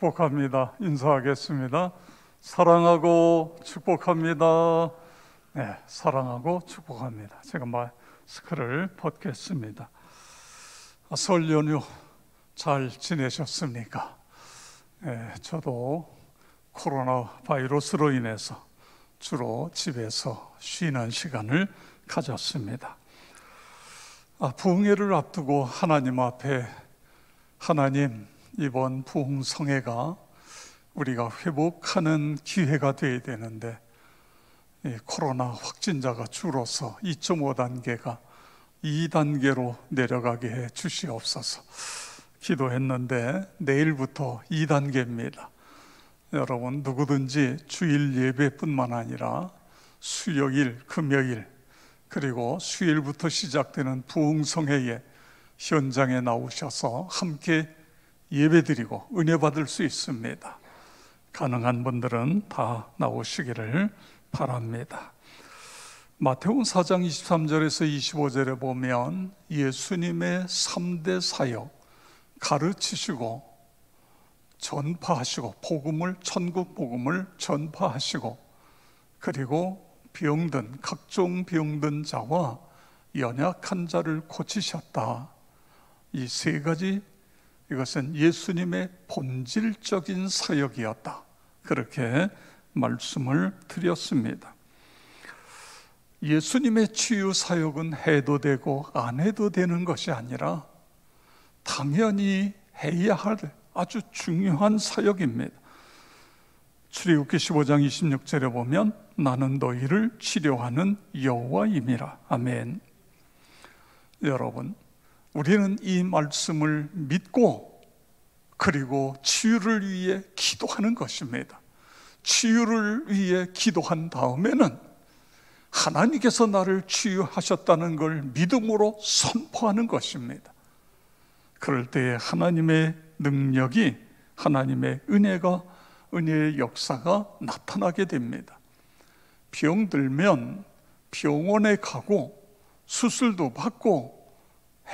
축복합니다. 인사하겠습니다. 사랑하고 축복합니다. 네, 사랑하고 축복합니다. 제가 마스크를 벗겠습니다. 설 연휴 잘 지내셨습니까? 네, 저도 코로나 바이러스로 인해서 주로 집에서 쉬는 시간을 가졌습니다. 부흥회를 앞두고 하나님 앞에, 하나님, 이번 부흥성회가 우리가 회복하는 기회가 되어야 되는데 코로나 확진자가 줄어서 2.5단계가 2단계로 내려가게 해 주시옵소서 기도했는데 내일부터 2단계입니다. 여러분, 누구든지 주일 예배뿐만 아니라 수요일, 금요일, 그리고 수요일부터 시작되는 부흥성회에 현장에 나오셔서 함께 예배드리고 은혜 받을 수 있습니다. 가능한 분들은 다 나오시기를 바랍니다. 마태복음 4장 23절에서 25절에 보면 예수님의 3대 사역, 가르치시고 전파하시고 천국 복음을 전파하시고, 그리고 병든, 각종 병든 자와 연약한 자를 고치셨다. 이 세 가지, 이것은 예수님의 본질적인 사역이었다. 그렇게 말씀을 드렸습니다. 예수님의 치유 사역은 해도 되고 안 해도 되는 것이 아니라 당연히 해야 할 아주 중요한 사역입니다. 출애굽기 15장 26절에 보면 나는 너희를 치료하는 여호와임이라. 아멘. 여러분, 우리는 이 말씀을 믿고 그리고 치유를 위해 기도하는 것입니다. 치유를 위해 기도한 다음에는 하나님께서 나를 치유하셨다는 걸 믿음으로 선포하는 것입니다. 그럴 때에 하나님의 능력이, 하나님의 은혜의 역사가 나타나게 됩니다. 병들면 병원에 가고 수술도 받고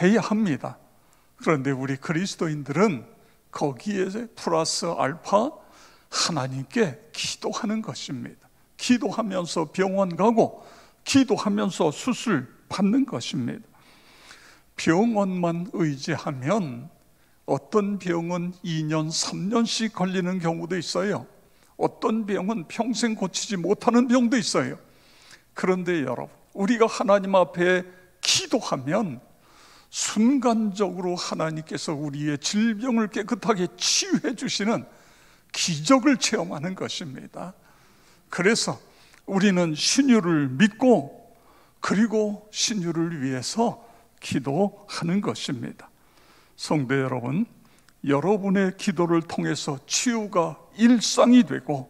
해야 합니다. 그런데 우리 그리스도인들은 거기에 플러스 알파 하나님께 기도하는 것입니다. 기도하면서 병원 가고 기도하면서 수술 받는 것입니다. 병원만 의지하면 어떤 병은 2년, 3년씩 걸리는 경우도 있어요. 어떤 병은 평생 고치지 못하는 병도 있어요. 그런데 여러분, 우리가 하나님 앞에 기도하면 순간적으로 하나님께서 우리의 질병을 깨끗하게 치유해 주시는 기적을 체험하는 것입니다. 그래서 우리는 신유를 믿고 그리고 신유를 위해서 기도하는 것입니다. 성도 여러분, 여러분의 기도를 통해서 치유가 일상이 되고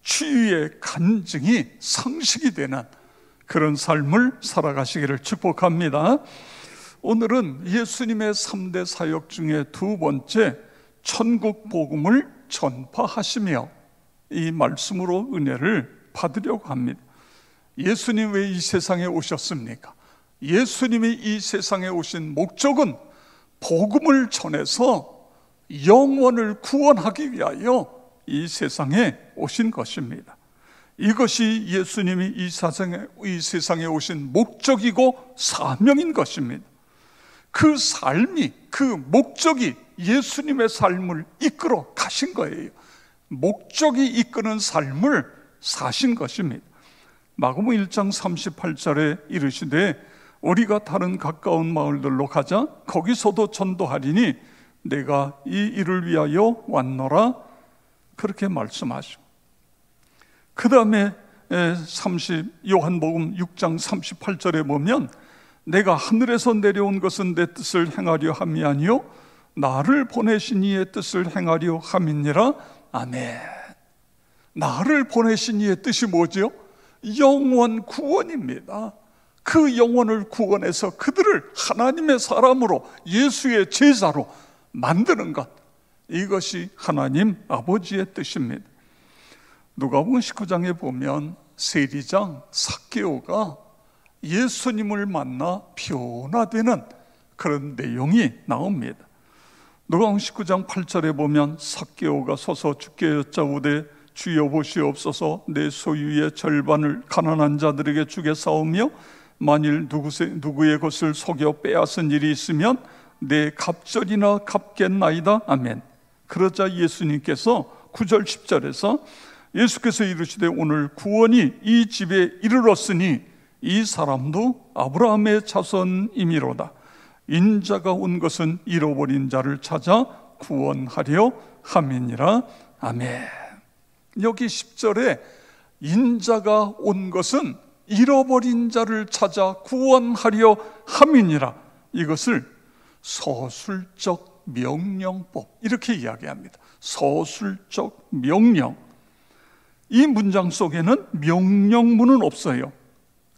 치유의 간증이 상식이 되는 그런 삶을 살아가시기를 축복합니다. 오늘은 예수님의 3대 사역 중에 두 번째, 천국 복음을 전파하시며, 이 말씀으로 은혜를 받으려고 합니다. 예수님 왜 이 세상에 오셨습니까? 예수님이 이 세상에 오신 목적은 복음을 전해서 영혼을 구원하기 위하여 이 세상에 오신 것입니다. 이것이 예수님이 이 세상에 오신 목적이고 사명인 것입니다. 그 삶이, 그 목적이 예수님의 삶을 이끌어 가신 거예요. 목적이 이끄는 삶을 사신 것입니다. 마가복음 1장 38절에 이르시되 우리가 다른 가까운 마을들로 가자. 거기서도 전도하리니 내가 이 일을 위하여 왔노라. 그렇게 말씀하시고, 그 다음에 요한복음 6장 38절에 보면 내가 하늘에서 내려온 것은 내 뜻을 행하려 함이 아니요 나를 보내신 이의 뜻을 행하려 함이니라. 아멘. 나를 보내신 이의 뜻이 뭐죠? 영원 구원입니다. 그 영혼을 구원해서 그들을 하나님의 사람으로, 예수의 제자로 만드는 것, 이것이 하나님 아버지의 뜻입니다. 누가복음 19장에 보면 세리장 삭개오가 예수님을 만나 변화되는 그런 내용이 나옵니다. 누가복음 19장 8절에 보면 삭개오가 서서 주께 여짜오되 주여 보시옵소서 내 소유의 절반을 가난한 자들에게 주겠사오며 만일 누구의 것을 속여 빼앗은 일이 있으면 내 갑절이나 갚겠나이다. 아멘. 그러자 예수님께서 9절 10절에서 예수께서 이르시되 오늘 구원이 이 집에 이르렀으니 이 사람도 아브라함의 자손이미로다. 인자가 온 것은 잃어버린 자를 찾아 구원하려 함이니라. 아멘. 여기 10절에 인자가 온 것은 잃어버린 자를 찾아 구원하려 함이니라, 이것을 서술적 명령법 이렇게 이야기합니다. 서술적 명령. 이 문장 속에는 명령문은 없어요.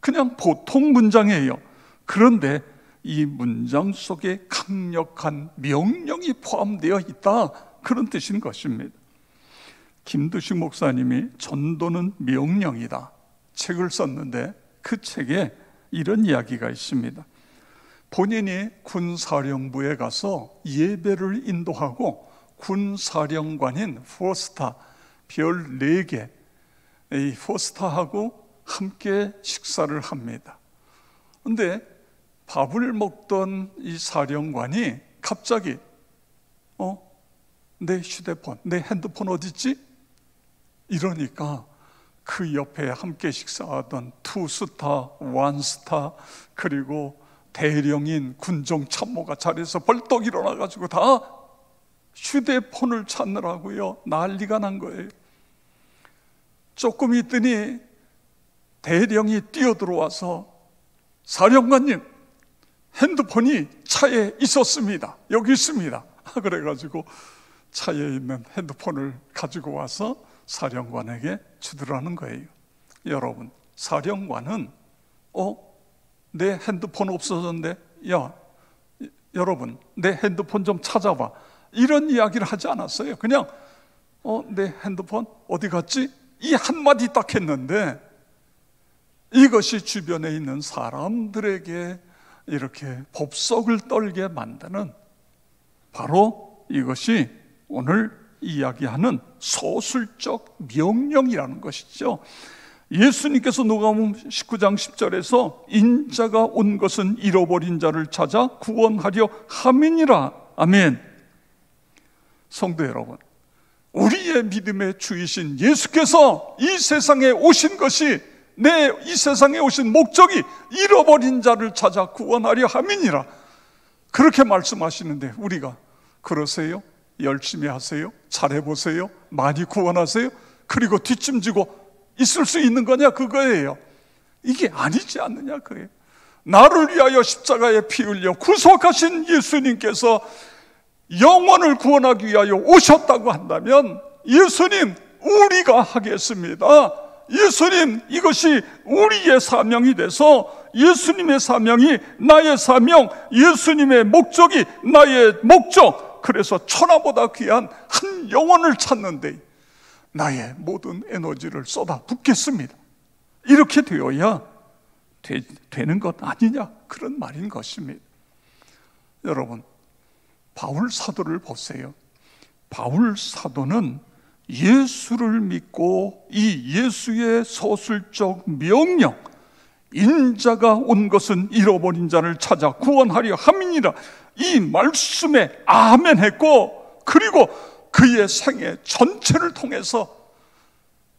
그냥 보통 문장이에요. 그런데 이 문장 속에 강력한 명령이 포함되어 있다, 그런 뜻인 것입니다. 김두식 목사님이 전도는 명령이다 책을 썼는데 그 책에 이런 이야기가 있습니다. 본인이 군사령부에 가서 예배를 인도하고 군사령관인 포스타 별 4개, 이 포스타하고 함께 식사를 합니다. 그런데 밥을 먹던 이 사령관이 갑자기 내 휴대폰, 내 핸드폰 어디 있지? 이러니까 그 옆에 함께 식사하던 2스타, 1스타, 그리고 대령인 군종 참모가 자리에서 벌떡 일어나가지고 다 휴대폰을 찾느라고요 난리가 난 거예요. 조금 있더니 대령이 뛰어들어와서 사령관님, 핸드폰이 차에 있었습니다. 여기 있습니다. 그래가지고 차에 있는 핸드폰을 가지고 와서 사령관에게 주더라는 거예요. 여러분, 사령관은 내 핸드폰 없어졌는데 야, 여러분 내 핸드폰 좀 찾아봐, 이런 이야기를 하지 않았어요. 그냥 내 핸드폰 어디 갔지? 이 한마디 딱 했는데 이것이 주변에 있는 사람들에게 이렇게 법석을 떨게 만드는, 바로 이것이 오늘 이야기하는 서술적 명령이라는 것이죠. 예수님께서 누가복음 19장 10절에서 인자가 온 것은 잃어버린 자를 찾아 구원하려 함이니라. 아멘. 성도 여러분, 우리의 믿음의 주이신 예수께서 이 세상에 오신 것이, 이 세상에 오신 목적이 잃어버린 자를 찾아 구원하려 함이니라, 그렇게 말씀하시는데 우리가 그러세요? 열심히 하세요? 잘해보세요? 많이 구원하세요? 그리고 뒷짐지고 있을 수 있는 거냐? 그거예요. 이게 아니지 않느냐? 그거예요. 나를 위하여 십자가에 피 흘려 구속하신 예수님께서 영혼을 구원하기 위하여 오셨다고 한다면 예수님, 우리가 하겠습니다. 예수님, 이것이 우리의 사명이 돼서 예수님의 사명이 나의 사명, 예수님의 목적이 나의 목적, 그래서 천하보다 귀한 한 영혼을 찾는데 나의 모든 에너지를 쏟아 붓겠습니다. 이렇게 되어야 되는 것 아니냐, 그런 말인 것입니다. 여러분, 바울 사도를 보세요. 바울 사도는 예수를 믿고 이 예수의 서술적 명령, 인자가 온 것은 잃어버린 자를 찾아 구원하려 함이니라, 이 말씀에 아멘 했고, 그리고 그의 생애 전체를 통해서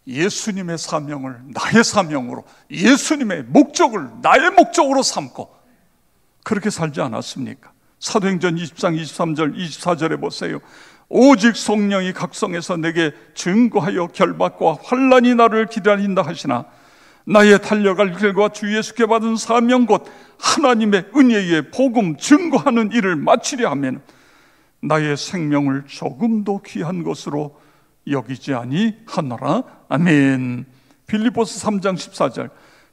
예수님의 사명을 나의 사명으로, 예수님의 목적을 나의 목적으로 삼고 그렇게 살지 않았습니까? 사도행전 20장 23절 24절에 보세요. 오직 성령이 각성해서 내게 증거하여 결박과 환난이 나를 기다린다 하시나 나의 달려갈 길과 주 예수께 받은 사명 곧 하나님의 은혜의 복음 증거하는 일을 마치려 하면 나의 생명을 조금도 귀한 것으로 여기지 아니하노라. 아멘. 빌립보서 3장 14절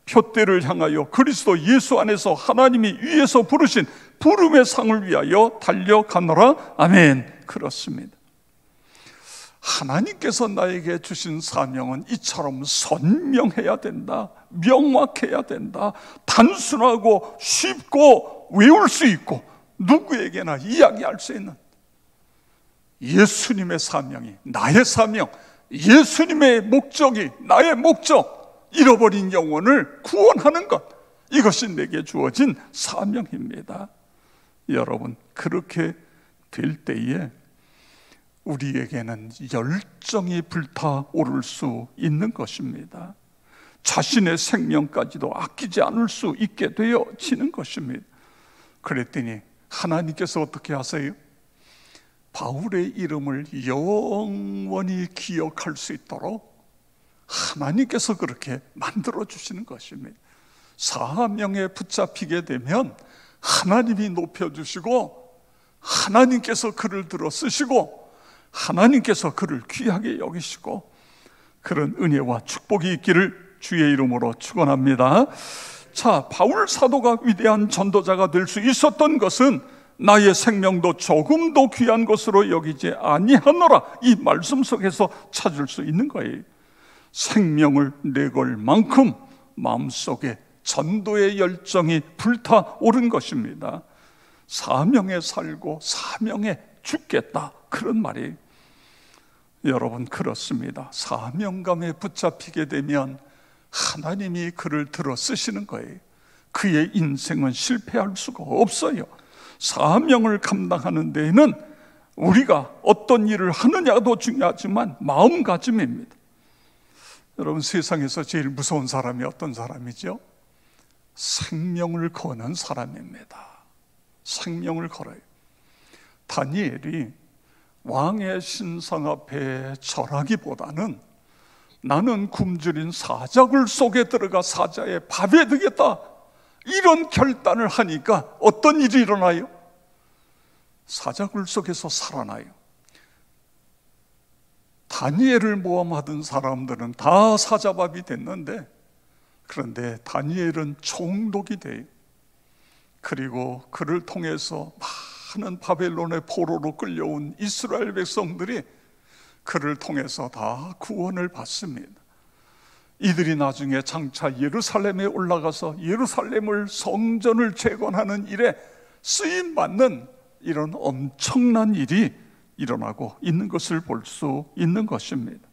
표대를 향하여 그리스도 예수 안에서 하나님이 위에서 부르신 부름의 상을 위하여 달려가노라. 아멘. 그렇습니다. 하나님께서 나에게 주신 사명은 이처럼 선명해야 된다, 명확해야 된다, 단순하고 쉽고 외울 수 있고 누구에게나 이야기할 수 있는, 예수님의 사명이 나의 사명, 예수님의 목적이 나의 목적, 잃어버린 영혼을 구원하는 것, 이것이 내게 주어진 사명입니다. 여러분, 그렇게 될 때에 우리에게는 열정이 불타오를 수 있는 것입니다. 자신의 생명까지도 아끼지 않을 수 있게 되어지는 것입니다. 그랬더니 하나님께서 어떻게 하세요? 바울의 이름을 영원히 기억할 수 있도록 하나님께서 그렇게 만들어 주시는 것입니다. 사명에 붙잡히게 되면 하나님이 높여주시고, 하나님께서 그를 들어 쓰시고, 하나님께서 그를 귀하게 여기시고, 그런 은혜와 축복이 있기를 주의 이름으로 축원합니다. 자, 바울 사도가 위대한 전도자가 될 수 있었던 것은 나의 생명도 조금도 귀한 것으로 여기지 아니하노라, 이 말씀 속에서 찾을 수 있는 거예요. 생명을 내걸 만큼 마음속에 전도의 열정이 불타오른 것입니다. 사명에 살고 사명에 죽겠다, 그런 말이에요. 여러분, 그렇습니다. 사명감에 붙잡히게 되면 하나님이 그를 들어 쓰시는 거예요. 그의 인생은 실패할 수가 없어요. 사명을 감당하는 데에는 우리가 어떤 일을 하느냐도 중요하지만 마음가짐입니다. 여러분, 세상에서 제일 무서운 사람이 어떤 사람이죠? 생명을 거는 사람입니다. 생명을 걸어요. 다니엘이 왕의 신상 앞에 절하기보다는 나는 굶주린 사자굴 속에 들어가 사자의 밥이 되겠다, 이런 결단을 하니까 어떤 일이 일어나요? 사자굴 속에서 살아나요. 다니엘을 모함하던 사람들은 다 사자밥이 됐는데, 그런데 다니엘은 총독이 돼요. 그리고 그를 통해서 많은 바벨론의 포로로 끌려온 이스라엘 백성들이 그를 통해서 다 구원을 받습니다. 이들이 나중에 장차 예루살렘에 올라가서 예루살렘을, 성전을 재건하는 일에 쓰임받는 이런 엄청난 일이 일어나고 있는 것을 볼 수 있는 것입니다.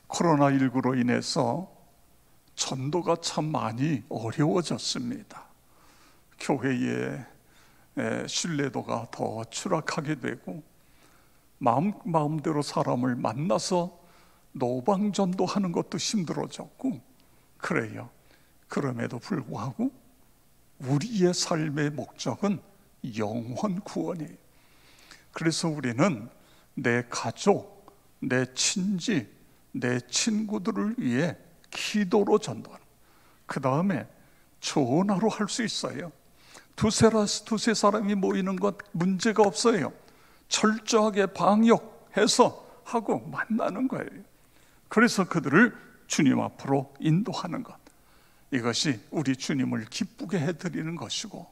코로나19로 인해서 전도가 참 많이 어려워졌습니다. 교회의 신뢰도가 더 추락하게 되고, 마음대로 사람을 만나서 노방전도 하는 것도 힘들어졌고, 그래요. 그럼에도 불구하고 우리의 삶의 목적은 영혼 구원이에요. 그래서 우리는 내 가족, 내 친지, 내 친구들을 위해 기도로 전도하는, 그 다음에 전화로 할 수 있어요. 두세 사람이 모이는 것 문제가 없어요. 철저하게 방역해서 하고 만나는 거예요. 그래서 그들을 주님 앞으로 인도하는 것, 이것이 우리 주님을 기쁘게 해드리는 것이고,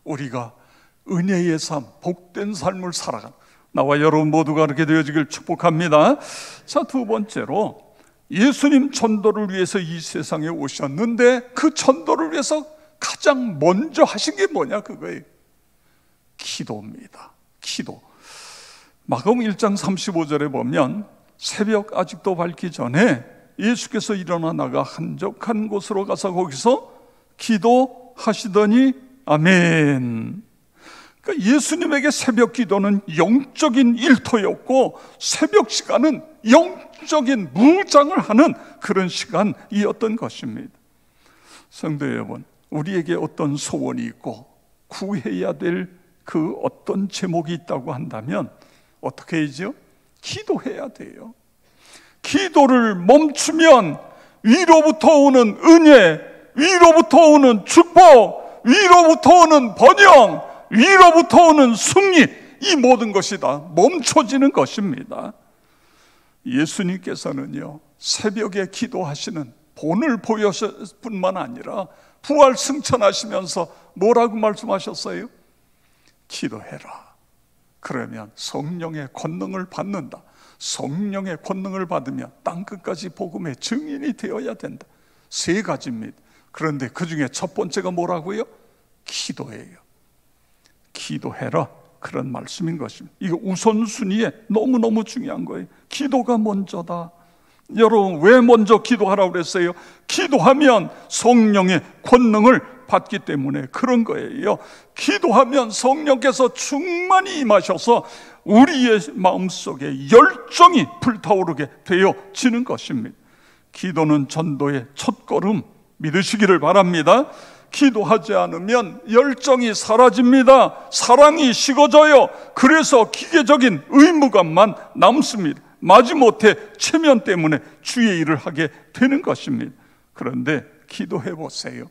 우리가 은혜의 삶, 복된 삶을 살아가는 나와 여러분 모두가 그렇게 되어지길 축복합니다. 자, 두 번째로 예수님 전도를 위해서 이 세상에 오셨는데, 그 전도를 위해서 가장 먼저 하신 게 뭐냐? 그거예요. 기도입니다. 기도. 마가복음 1장 35절에 보면 새벽 아직도 밝기 전에 예수께서 일어나 나가 한적한 곳으로 가서 거기서 기도하시더니, 아멘. 그러니까 예수님에게 새벽 기도는 영적인 일터였고, 새벽 시간은 영적인 무장을 하는 그런 시간이었던 것입니다. 성도 여러분, 우리에게 어떤 소원이 있고 구해야 될 그 어떤 제목이 있다고 한다면 어떻게 해야죠? 기도해야 돼요. 기도를 멈추면 위로부터 오는 은혜, 위로부터 오는 축복, 위로부터 오는 번영, 위로부터 오는 승리, 이 모든 것이 다 멈춰지는 것입니다. 예수님께서는요, 새벽에 기도하시는 본을 보였을 뿐만 아니라 부활 승천하시면서 뭐라고 말씀하셨어요? 기도해라. 그러면 성령의 권능을 받는다. 성령의 권능을 받으면 땅끝까지 복음의 증인이 되어야 된다. 세 가지입니다. 그런데 그 중에 첫 번째가 뭐라고요? 기도예요. 기도해라. 그런 말씀인 것입니다. 이거 우선순위에 너무너무 중요한 거예요. 기도가 먼저다. 여러분, 왜 먼저 기도하라고 그랬어요? 기도하면 성령의 권능을 받기 때문에 그런 거예요. 기도하면 성령께서 충만히 임하셔서 우리의 마음속에 열정이 불타오르게 되어지는 것입니다. 기도는 전도의 첫걸음, 믿으시기를 바랍니다. 기도하지 않으면 열정이 사라집니다. 사랑이 식어져요. 그래서 기계적인 의무감만 남습니다. 마지못해 체면 때문에 주의 일을 하게 되는 것입니다. 그런데 기도해 보세요.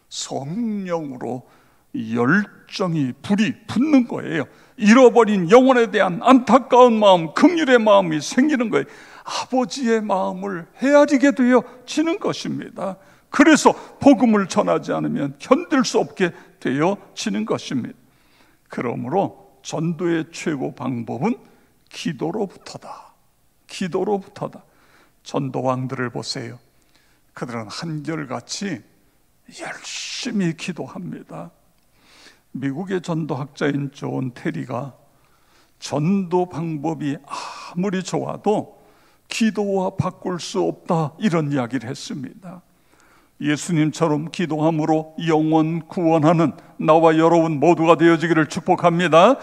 성령으로 열정이 불이 붙는 거예요. 잃어버린 영혼에 대한 안타까운 마음, 긍휼의 마음이 생기는 거예요. 아버지의 마음을 헤아리게 되어지는 것입니다. 그래서 복음을 전하지 않으면 견딜 수 없게 되어지는 것입니다. 그러므로 전도의 최고 방법은 기도로부터다. 기도로부터다. 전도왕들을 보세요. 그들은 한결같이 열심히 기도합니다. 미국의 전도학자인 존 테리가 전도 방법이 아무리 좋아도 기도와 바꿀 수 없다, 이런 이야기를 했습니다. 예수님처럼 기도함으로 영혼 구원하는 나와 여러분 모두가 되어지기를 축복합니다.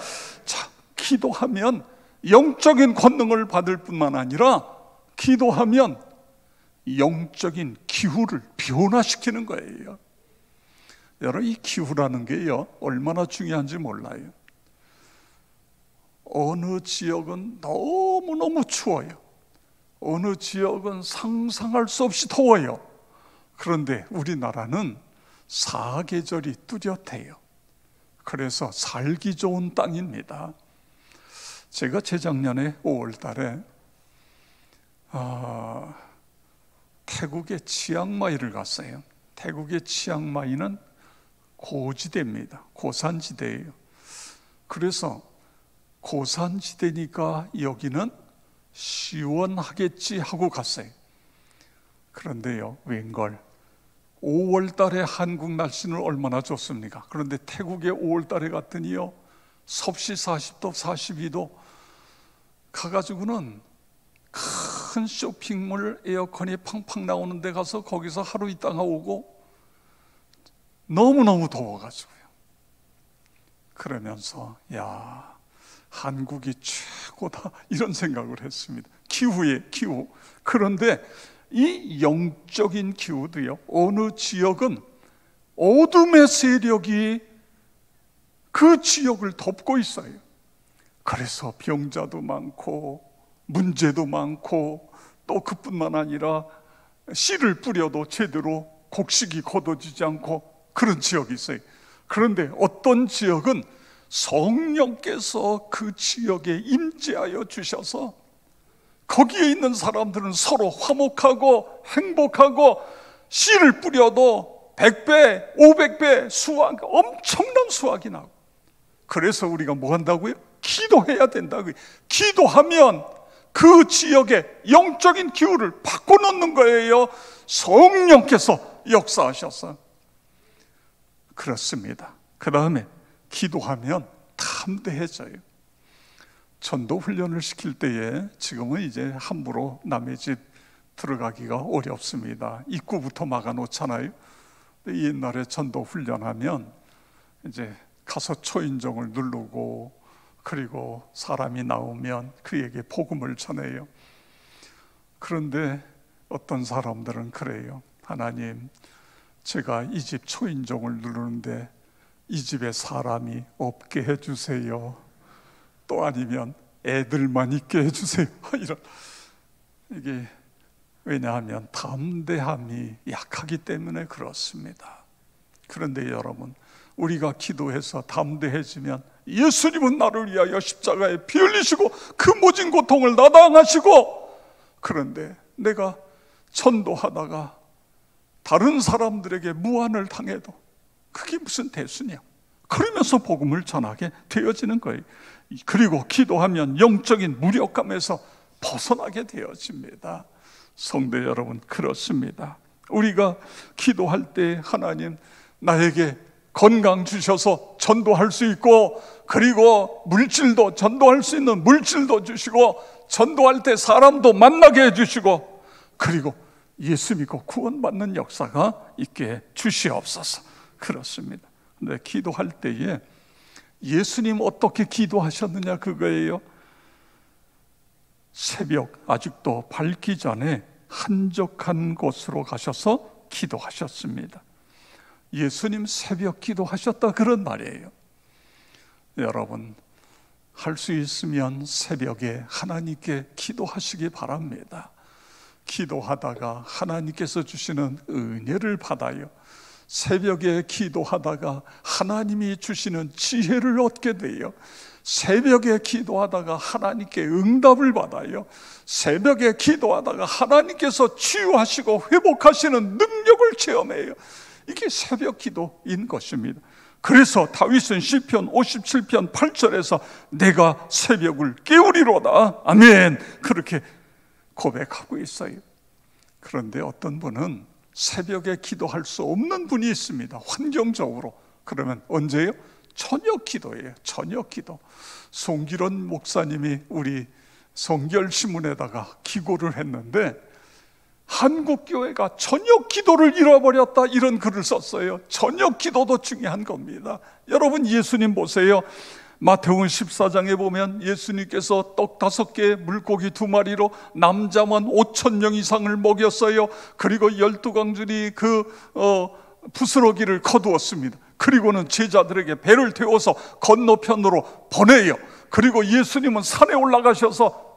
자, 기도하면 영적인 권능을 받을 뿐만 아니라 기도하면 영적인 기후를 변화시키는 거예요. 여러분, 이 기후라는 게요, 얼마나 중요한지 몰라요. 어느 지역은 너무너무 추워요. 어느 지역은 상상할 수 없이 더워요. 그런데 우리나라는 사계절이 뚜렷해요. 그래서 살기 좋은 땅입니다. 제가 재작년에 5월 달에 태국의 치앙마이를 갔어요. 태국의 치앙마이는 고지대입니다. 고산지대예요. 그래서 고산지대니까 여기는 시원하겠지 하고 갔어요. 그런데요, 웬걸 5월 달에 한국 날씨는 얼마나 좋습니까? 그런데 태국의 5월 달에 갔더니요, 섭씨 40도, 42도 가가지고는 큰 쇼핑몰 에어컨이 팡팡 나오는 데 가서 거기서 하루 있다가 오고 너무너무 더워가지고요. 그러면서 야, 한국이 최고다, 이런 생각을 했습니다. 기후의 기후. 그런데 이 영적인 기후도요, 어느 지역은 어둠의 세력이 그 지역을 덮고 있어요. 그래서 병자도 많고 문제도 많고, 또 그뿐만 아니라 씨를 뿌려도 제대로 곡식이 거둬지지 않고 그런 지역이 있어요. 그런데 어떤 지역은 성령께서 그 지역에 임재하여 주셔서 거기에 있는 사람들은 서로 화목하고 행복하고, 씨를 뿌려도 100배, 500배 수확, 엄청난 수확이 나고. 그래서 우리가 뭐 한다고요? 기도해야 된다고요. 기도하면 그 지역의 영적인 기후를 바꿔놓는 거예요. 성령께서 역사하셔서. 그렇습니다. 그 다음에 기도하면 담대해져요. 전도 훈련을 시킬 때에 지금은 이제 함부로 남의 집 들어가기가 어렵습니다. 입구부터 막아놓잖아요. 옛날에 전도 훈련하면 이제 가서 초인종을 누르고, 그리고 사람이 나오면 그에게 복음을 전해요. 그런데 어떤 사람들은 그래요. 하나님, 제가 이 집 초인종을 누르는데 이 집에 사람이 없게 해주세요. 또 아니면 애들만 있게 해주세요. 이런, 이게 왜냐하면 담대함이 약하기 때문에 그렇습니다. 그런데 여러분, 우리가 기도해서 담대해지면 예수님은 나를 위하여 십자가에 피 흘리시고 그 모진 고통을 나당하시고, 그런데 내가 전도하다가 다른 사람들에게 무한을 당해도 그게 무슨 대수냐, 그러면서 복음을 전하게 되어지는 거예요. 그리고 기도하면 영적인 무력감에서 벗어나게 되어집니다. 성도 여러분, 그렇습니다. 우리가 기도할 때 하나님, 나에게 건강 주셔서 전도할 수 있고, 그리고 물질도, 전도할 수 있는 물질도 주시고, 전도할 때 사람도 만나게 해주시고, 그리고 예수 믿고 구원받는 역사가 있게 주시옵소서. 그렇습니다. 근데 기도할 때에 예수님 어떻게 기도하셨느냐, 그거예요. 새벽 아직도 밝기 전에 한적한 곳으로 가셔서 기도하셨습니다. 예수님 새벽 기도하셨다, 그런 말이에요. 여러분, 할 수 있으면 새벽에 하나님께 기도하시기 바랍니다. 기도하다가 하나님께서 주시는 은혜를 받아요. 새벽에 기도하다가 하나님이 주시는 지혜를 얻게 돼요. 새벽에 기도하다가 하나님께 응답을 받아요. 새벽에 기도하다가 하나님께서 치유하시고 회복하시는 능력을 체험해요. 이게 새벽 기도인 것입니다. 그래서 다윗은 시편 57편 8절에서 내가 새벽을 깨우리로다, 아멘, 그렇게 고백하고 있어요. 그런데 어떤 분은 새벽에 기도할 수 없는 분이 있습니다. 환경적으로. 그러면 언제요? 저녁 기도예요. 저녁 기도. 송기론 목사님이 우리 성결신문에다가 기고를 했는데, 한국교회가 저녁 기도를 잃어버렸다, 이런 글을 썼어요. 저녁 기도도 중요한 겁니다. 여러분, 예수님 보세요. 마태복음 14장에 보면 예수님께서 떡 5개, 물고기 2마리로 남자만 5,000명 이상을 먹였어요. 그리고 12광줄이 그 부스러기를 거두었습니다. 그리고는 제자들에게 배를 태워서 건너편으로 보내요. 그리고 예수님은 산에 올라가셔서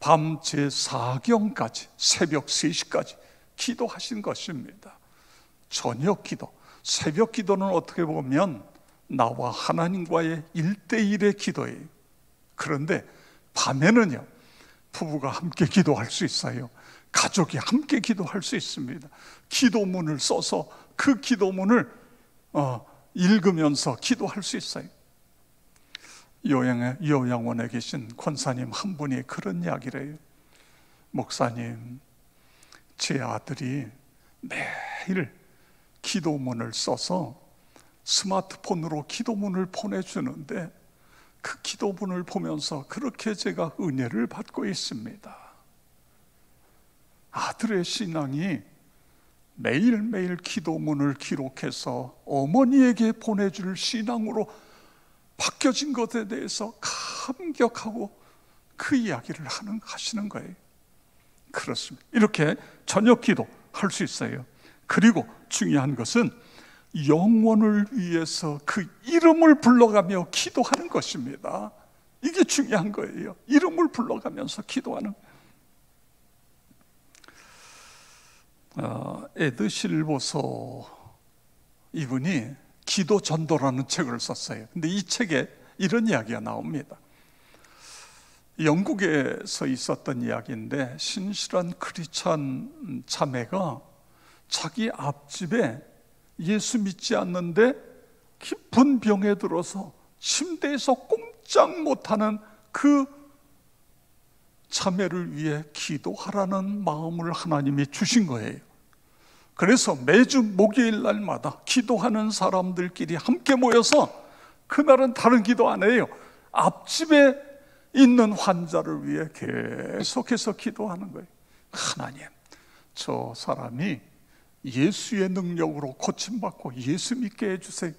밤 제4경까지, 새벽 3시까지 기도하신 것입니다. 저녁 기도, 새벽 기도는 어떻게 보면 나와 하나님과의 1대1의 기도예요. 그런데 밤에는요, 부부가 함께 기도할 수 있어요. 가족이 함께 기도할 수 있습니다. 기도문을 써서 그 기도문을 읽으면서 기도할 수 있어요. 요양원에 계신 권사님 한 분이 그런 이야기를 해요. 목사님, 제 아들이 매일 기도문을 써서 스마트폰으로 기도문을 보내주는데 그 기도문을 보면서 그렇게 제가 은혜를 받고 있습니다. 아들의 신앙이 매일매일 기도문을 기록해서 어머니에게 보내줄 신앙으로 바뀌어진 것에 대해서 감격하고 그 이야기를 하시는 거예요. 그렇습니다. 이렇게 저녁 기도 할 수 있어요. 그리고 중요한 것은 영혼을 위해서 그 이름을 불러가며 기도하는 것입니다. 이게 중요한 거예요. 이름을 불러가면서 기도하는. 에드 실버소 이분이 기도 전도라는 책을 썼어요. 근데 이 책에 이런 이야기가 나옵니다. 영국에서 있었던 이야기인데, 신실한 크리스찬 자매가 자기 앞집에 예수 믿지 않는데 깊은 병에 들어서 침대에서 꼼짝 못하는 그 자매를 위해 기도하라는 마음을 하나님이 주신 거예요. 그래서 매주 목요일 날마다 기도하는 사람들끼리 함께 모여서, 그날은 다른 기도 안 해요. 앞집에 있는 환자를 위해 계속해서 기도하는 거예요. 하나님, 저 사람이 예수의 능력으로 고침받고 예수 믿게 해주세요.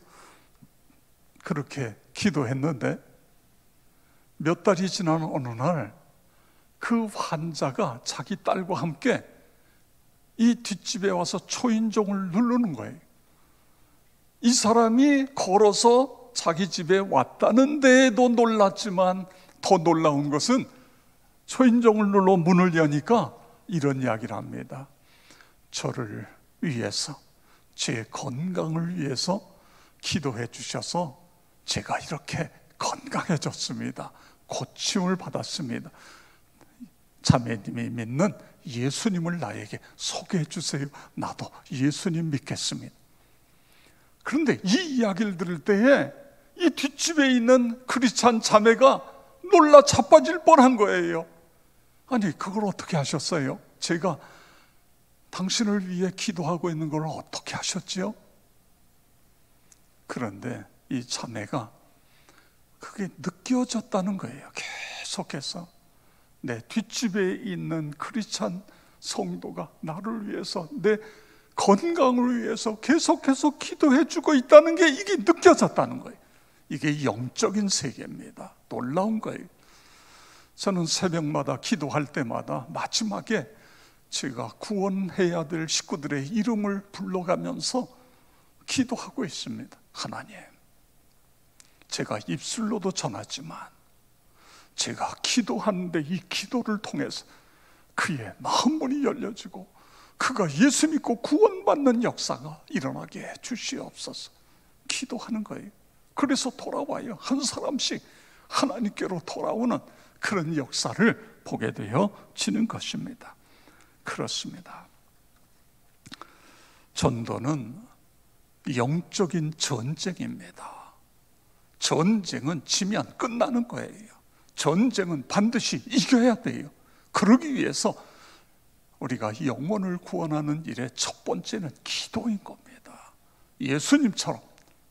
그렇게 기도했는데 몇 달이 지난 어느 날 그 환자가 자기 딸과 함께 이 뒷집에 와서 초인종을 누르는 거예요. 이 사람이 걸어서 자기 집에 왔다는 데에도 놀랐지만 더 놀라운 것은 초인종을 눌러 문을 여니까 이런 이야기를 합니다. 저를 위해서, 제 건강을 위해서 기도해 주셔서 제가 이렇게 건강해졌습니다. 고침을 받았습니다. 자매님이 믿는 예수님을 나에게 소개해 주세요. 나도 예수님 믿겠습니다. 그런데 이 이야기를 들을 때에 이 뒷집에 있는 크리스찬 자매가 놀라 자빠질 뻔한 거예요. 아니, 그걸 어떻게 하셨어요? 제가 당신을 위해 기도하고 있는 걸 어떻게 하셨지요? 그런데 이 자매가 그게 느껴졌다는 거예요. 계속해서 내 뒷집에 있는 크리스찬 성도가 나를 위해서, 내 건강을 위해서 계속해서 기도해 주고 있다는 게 이게 느껴졌다는 거예요. 이게 영적인 세계입니다. 놀라운 거예요. 저는 새벽마다 기도할 때마다 마지막에 제가 구원해야 될 식구들의 이름을 불러가면서 기도하고 있습니다. 하나님, 제가 입술로도 전하지만 제가 기도하는데 이 기도를 통해서 그의 마음문이 열려지고 그가 예수 믿고 구원받는 역사가 일어나게 해 주시옵소서. 기도하는 거예요. 그래서 돌아와요. 한 사람씩 하나님께로 돌아오는 그런 역사를 보게 되어지는 것입니다. 그렇습니다. 전도는 영적인 전쟁입니다. 전쟁은 지면 끝나는 거예요. 전쟁은 반드시 이겨야 돼요. 그러기 위해서 우리가 영혼을 구원하는 일의 첫 번째는 기도인 겁니다. 예수님처럼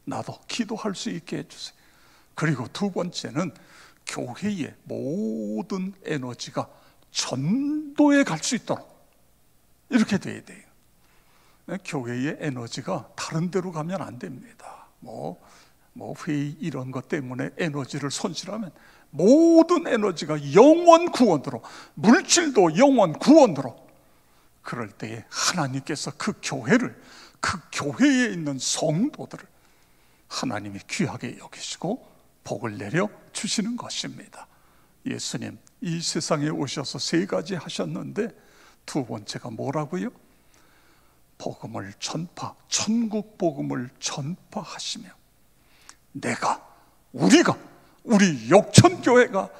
나도 기도할 수 있게 해주세요. 그리고 두 번째는 교회의 모든 에너지가 전도에 갈 수 있도록 이렇게 돼야 돼요. 교회의 에너지가 다른 데로 가면 안 됩니다. 회의 이런 것 때문에 에너지를 손실하면 모든 에너지가 영원 구원으로, 물질도 영원 구원으로, 그럴 때에 하나님께서 그 교회를, 그 교회에 있는 성도들을 하나님이 귀하게 여기시고 복을 내려 주시는 것입니다. 예수님 이 세상에 오셔서 세 가지 하셨는데 두 번째가 뭐라고요? 복음을 전파, 천국 복음을 전파하시며 우리 역천교회가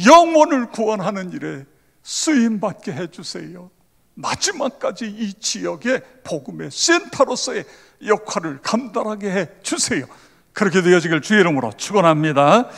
영혼을 구원하는 일에 쓰임받게 해주세요. 마지막까지 이 지역의 복음의 센터로서의 역할을 감당하게 해주세요. 그렇게 되어지길 주의 이름으로 축원합니다.